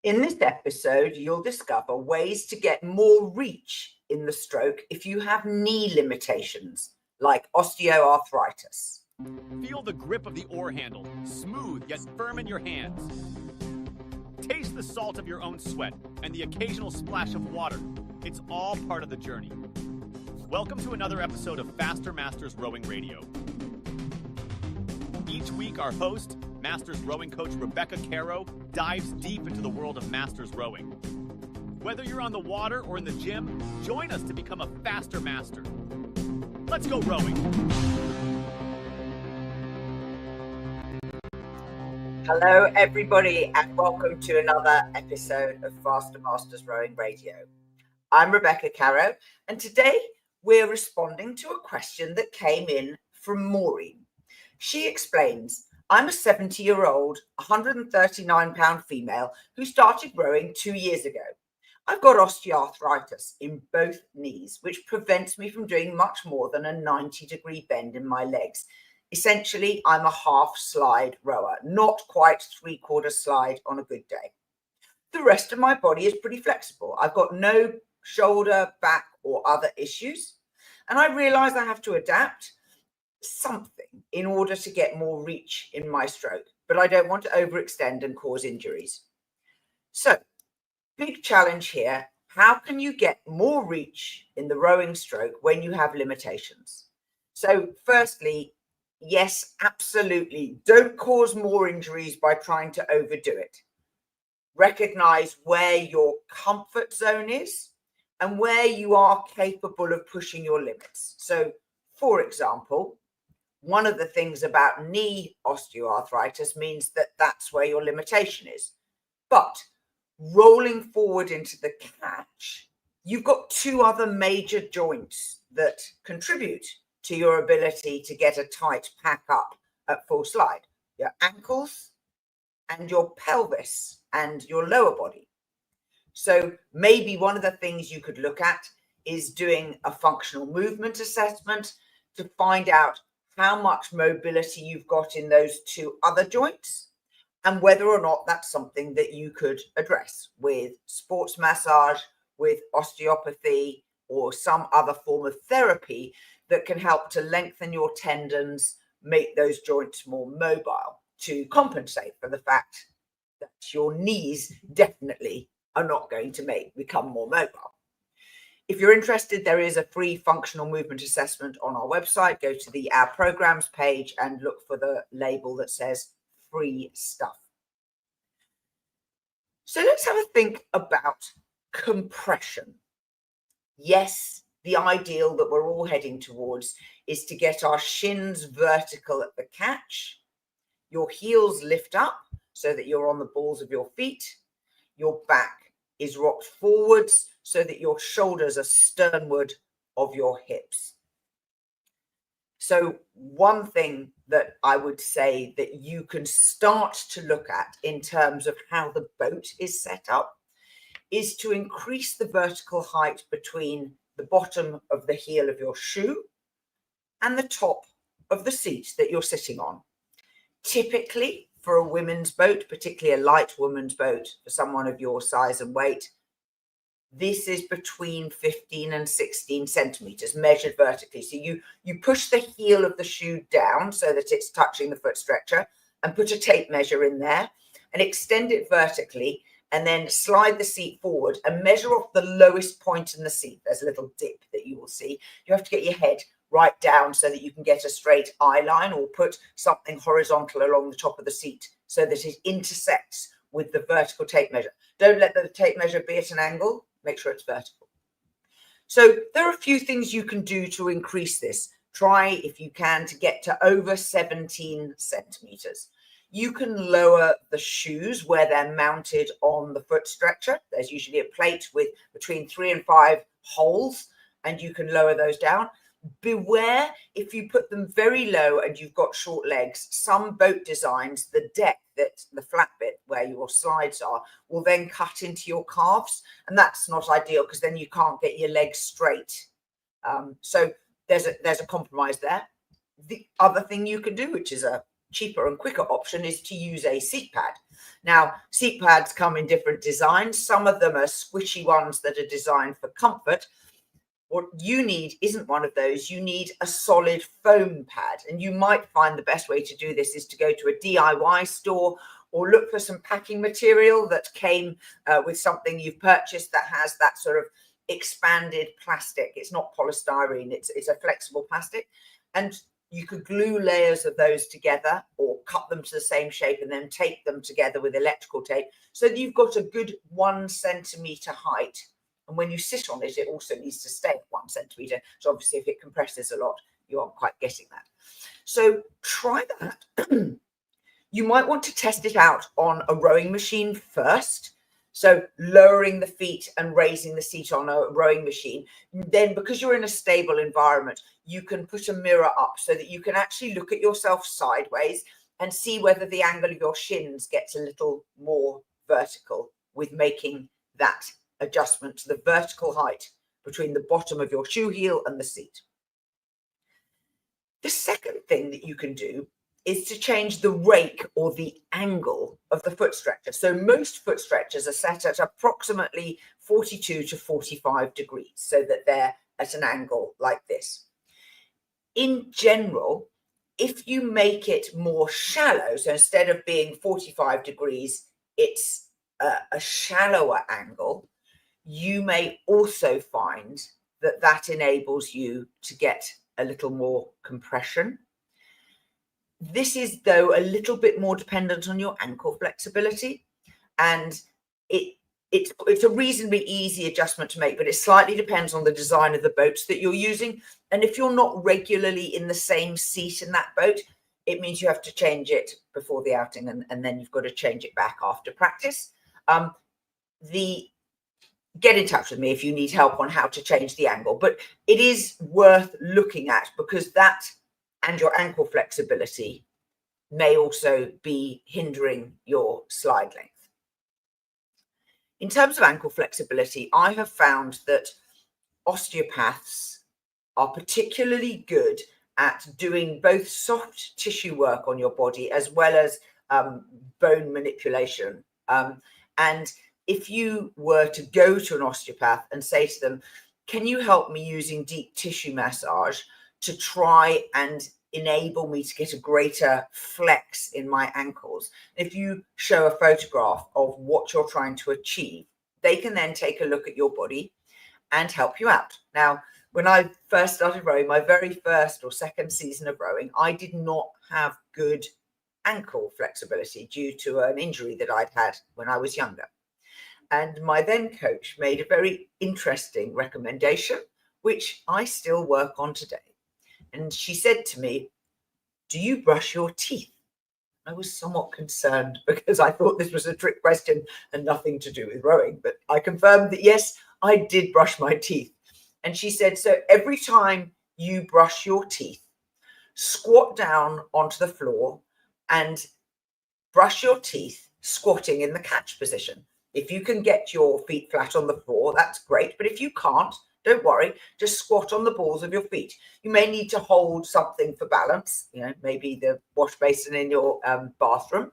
In this episode, you'll discover ways to get more reach in the stroke if you have knee limitations, like osteoarthritis. Feel the grip of the oar handle, smooth yet firm in your hands. Taste the salt of your own sweat and the occasional splash of water. It's all part of the journey. Welcome to another episode of Faster Masters Rowing Radio. Each week, our host, Masters rowing coach Rebecca Caro, dives deep into the world of Masters rowing. Whether you're on the water or in the gym, join us to become a faster master. Let's go rowing. Hello, everybody, and welcome to another episode of Faster Masters Rowing Radio. I'm Rebecca Caro, and today we're responding to a question that came in from Maureen. She explains, I'm a 70-year-old, 139-pound female who started rowing 2 years ago. I've got osteoarthritis in both knees, which prevents me from doing much more than a 90-degree bend in my legs. Essentially, I'm a half slide rower, not quite three-quarter slide on a good day. The rest of my body is pretty flexible. I've got no shoulder, back, or other issues. And I realize I have to adapt something in order to get more reach in my stroke, but I don't want to overextend and cause injuries. So, big challenge here. How can you get more reach in the rowing stroke when you have limitations? So, firstly, yes, absolutely. Don't cause more injuries by trying to overdo it. Recognize where your comfort zone is and where you are capable of pushing your limits. So, for example, one of the things about knee osteoarthritis means that that's where your limitation is. But rolling forward into the catch, you've got two other major joints that contribute to your ability to get a tight pack up at full slide. Your ankles and your pelvis and your lower body. So maybe one of the things you could look at is doing a functional movement assessment to find out how much mobility you've got in those two other joints and whether or not that's something that you could address with sports massage, with osteopathy, or some other form of therapy that can help to lengthen your tendons, make those joints more mobile to compensate for the fact that your knees definitely are not going to become more mobile. If you're interested, there is a free functional movement assessment on our website. Go to our programs page and look for the label that says free stuff. So let's have a think about compression. Yes, the ideal that we're all heading towards is to get our shins vertical at the catch, your heels lift up so that you're on the balls of your feet, your back is rocked forwards so that your shoulders are sternward of your hips. So one thing that I would say that you can start to look at in terms of how the boat is set up is to increase the vertical height between the bottom of the heel of your shoe and the top of the seat that you're sitting on. Typically, for a women's boat, particularly a light woman's boat, for someone of your size and weight, this is between 15 and 16 centimeters measured vertically. So you push the heel of the shoe down so that it's touching the foot stretcher and put a tape measure in there and extend it vertically and then slide the seat forward and measure off the lowest point in the seat. There's a little dip that you will see. You have to get your head right down so that you can get a straight eye line, or put something horizontal along the top of the seat so that it intersects with the vertical tape measure. Don't let the tape measure be at an angle. Make sure it's vertical. So there are a few things you can do to increase this. Try, if you can, to get to over 17 centimeters. You can lower the shoes where they're mounted on the foot stretcher. There's usually a plate with between 3 and 5 holes, and you can lower those down. Beware if you put them very low and you've got short legs. Some boat designs, the deck, that the flat bit where your slides are, will then cut into your calves, and that's not ideal because then you can't get your legs straight. So there's a compromise there. The other thing you can do, which is a cheaper and quicker option is to use a seat pad. Now, seat pads come in different designs. Some of them are squishy ones that are designed for comfort. What you need isn't one of those. You need a solid foam pad. And you might find the best way to do this is to go to a DIY store or look for some packing material that came with something you've purchased that has that sort of expanded plastic. It's not polystyrene, it's a flexible plastic. And you could glue layers of those together or cut them to the same shape and then tape them together with electrical tape so that you've got a good 1 centimeter height. And when you sit on it, it also needs to stay at 1 centimeter. So obviously, if it compresses a lot, you aren't quite getting that. So try that. You might want to test it out on a rowing machine first. So lowering the feet and raising the seat on a rowing machine. Then, because you're in a stable environment, you can put a mirror up so that you can actually look at yourself sideways and see whether the angle of your shins gets a little more vertical with making that adjustment to the vertical height between the bottom of your shoe heel and the seat. The second thing that you can do is to change the rake or the angle of the foot stretcher. So most foot stretchers are set at approximately 42 to 45 degrees so that they're at an angle like this. In general, if you make it more shallow, so instead of being 45 degrees, it's a shallower angle, you may also find that that enables you to get a little more compression. This is, though, a little bit more dependent on your ankle flexibility, and it's a reasonably easy adjustment to make, but it slightly depends on the design of the boats that you're using. And if you're not regularly in the same seat in that boat, it means you have to change it before the outing, and then you've got to change it back after practice. Get in touch with me if you need help on how to change the angle, but it is worth looking at because that and your ankle flexibility may also be hindering your slide length. In terms of ankle flexibility, I have found that osteopaths are particularly good at doing both soft tissue work on your body as well as bone manipulation. And if you were to go to an osteopath and say to them, can you help me using deep tissue massage to try and enable me to get a greater flex in my ankles? If you show a photograph of what you're trying to achieve, they can then take a look at your body and help you out. Now, when I first started rowing, my very first or second season of rowing, I did not have good ankle flexibility due to an injury that I'd had when I was younger. And my then coach made a very interesting recommendation, which I still work on today. And she said to me, do you brush your teeth? I was somewhat concerned because I thought this was a trick question and nothing to do with rowing. But I confirmed that, yes, I did brush my teeth. And she said, so every time you brush your teeth, squat down onto the floor and brush your teeth squatting in the catch position. If you can get your feet flat on the floor, that's great. But if you can't, don't worry, just squat on the balls of your feet. You may need to hold something for balance, maybe the wash basin in your bathroom.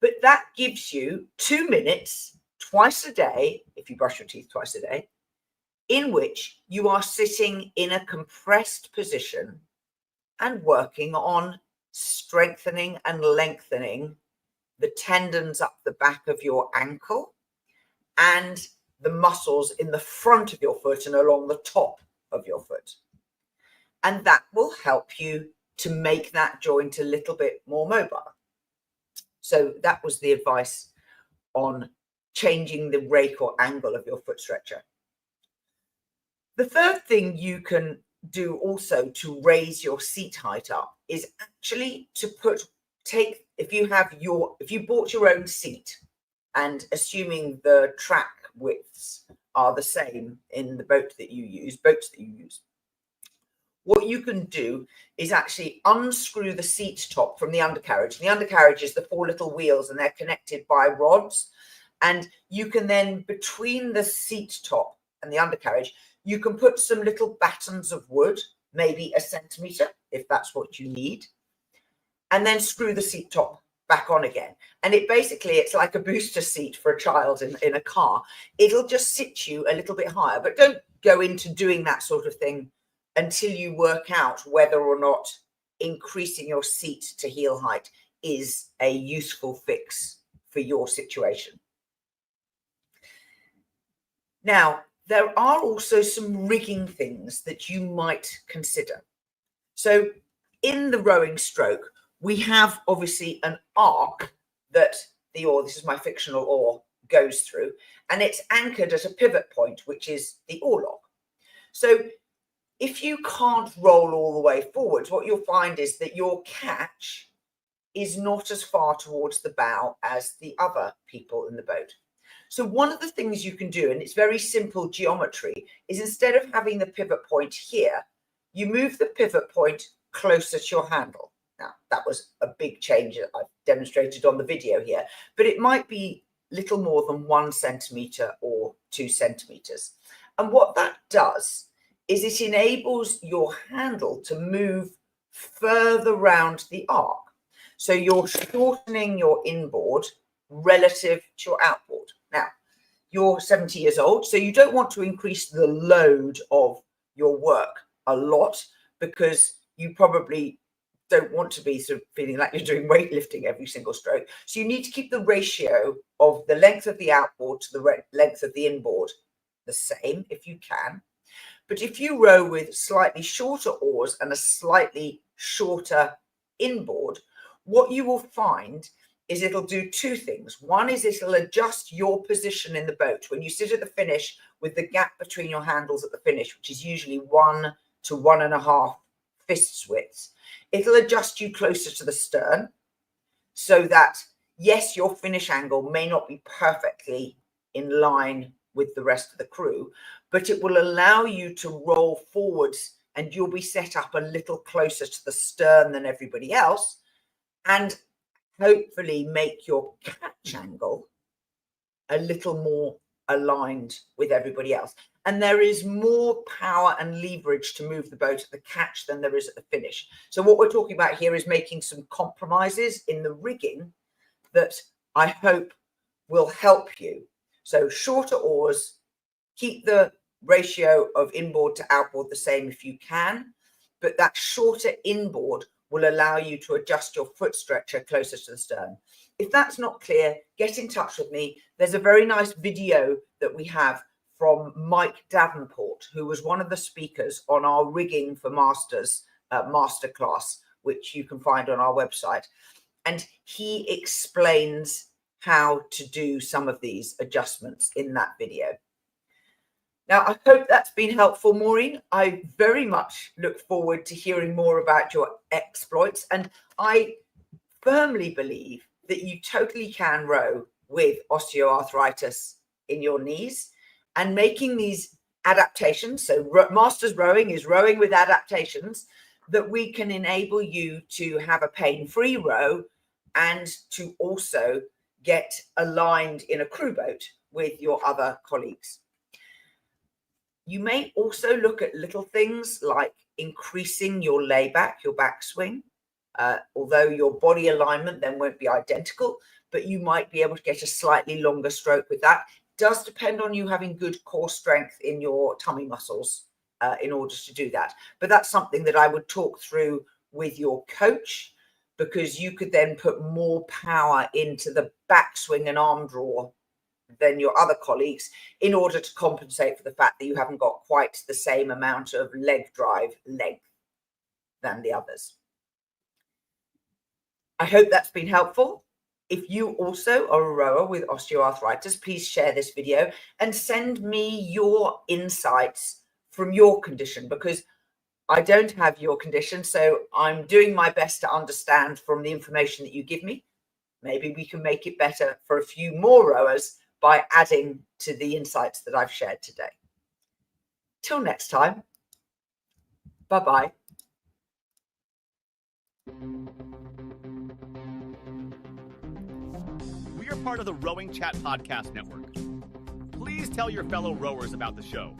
But that gives you 2 minutes twice a day, if you brush your teeth twice a day, in which you are sitting in a compressed position and working on strengthening and lengthening the tendons up the back of your ankle and the muscles in the front of your foot and along the top of your foot. And that will help you to make that joint a little bit more mobile. So that was the advice on changing the rake or angle of your foot stretcher. The third thing you can do also to raise your seat height up is actually to if you bought your own seat, and assuming the track widths are the same in the boats that you use, what you can do is actually unscrew the seat top from the undercarriage. The undercarriage is the 4 little wheels and they're connected by rods. And you can then, between the seat top and the undercarriage, you can put some little battens of wood, maybe 1 centimeter, if that's what you need. and then screw the seat top back on again. And it's like a booster seat for a child in a car. It'll just sit you a little bit higher, but don't go into doing that sort of thing until you work out whether or not increasing your seat to heel height is a useful fix for your situation. Now, there are also some rigging things that you might consider. So in the rowing stroke, we have obviously an arc that the oar, this is my fictional oar, goes through, and it's anchored at a pivot point, which is the oar lock. So if you can't roll all the way forwards, what you'll find is that your catch is not as far towards the bow as the other people in the boat. So one of the things you can do, and it's very simple geometry, is instead of having the pivot point here, you move the pivot point closer to your handle. Now, that was a big change that I've demonstrated on the video here, but it might be little more than 1 centimetre or 2 centimetres. And what that does is it enables your handle to move further round the arc. So you're shortening your inboard relative to your outboard. Now, you're 70 years old, so you don't want to increase the load of your work a lot, because you probably don't want to be sort of feeling like you're doing weightlifting every single stroke. So you need to keep the ratio of the length of the outboard to the length of the inboard the same if you can. But if you row with slightly shorter oars and a slightly shorter inboard, what you will find is it'll do two things. One is it'll adjust your position in the boat. When you sit at the finish with the gap between your handles at the finish, which is usually 1 to 1.5 fists widths, it'll adjust you closer to the stern so that, yes, your finish angle may not be perfectly in line with the rest of the crew, but it will allow you to roll forwards and you'll be set up a little closer to the stern than everybody else, and hopefully make your catch angle a little more aligned with everybody else. And there is more power and leverage to move the boat at the catch than there is at the finish. So what we're talking about here is making some compromises in the rigging that I hope will help you. So shorter oars, keep the ratio of inboard to outboard the same if you can, but that shorter inboard will allow you to adjust your foot stretcher closer to the stern. If that's not clear, get in touch with me. There's a very nice video that we have from Mike Davenport, who was one of the speakers on our Rigging for Masters masterclass, which you can find on our website. And he explains how to do some of these adjustments in that video. Now, I hope that's been helpful, Maureen. I very much look forward to hearing more about your exploits. And I firmly believe that you totally can row with osteoarthritis in your knees, and making these adaptations. So Masters Rowing is rowing with adaptations that we can enable you to have a pain-free row and to also get aligned in a crew boat with your other colleagues. You may also look at little things like increasing your layback, your backswing, although your body alignment then won't be identical, but you might be able to get a slightly longer stroke with that. It does depend on you having good core strength in your tummy muscles in order to do that. But that's something that I would talk through with your coach, because you could then put more power into the backswing and arm draw than your other colleagues in order to compensate for the fact that you haven't got quite the same amount of leg drive length than the others. I hope that's been helpful. If you also are a rower with osteoarthritis, please share this video and send me your insights from your condition, because I don't have your condition. So I'm doing my best to understand from the information that you give me. Maybe we can make it better for a few more rowers by adding to the insights that I've shared today. Till next time, bye-bye. We are part of the Rowing Chat Podcast Network. Please tell your fellow rowers about the show.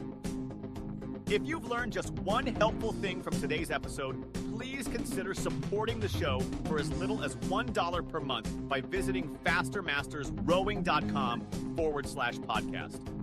If you've learned just one helpful thing from today's episode, please please consider supporting the show for as little as $1 per month by visiting fastermastersrowing.com/podcast.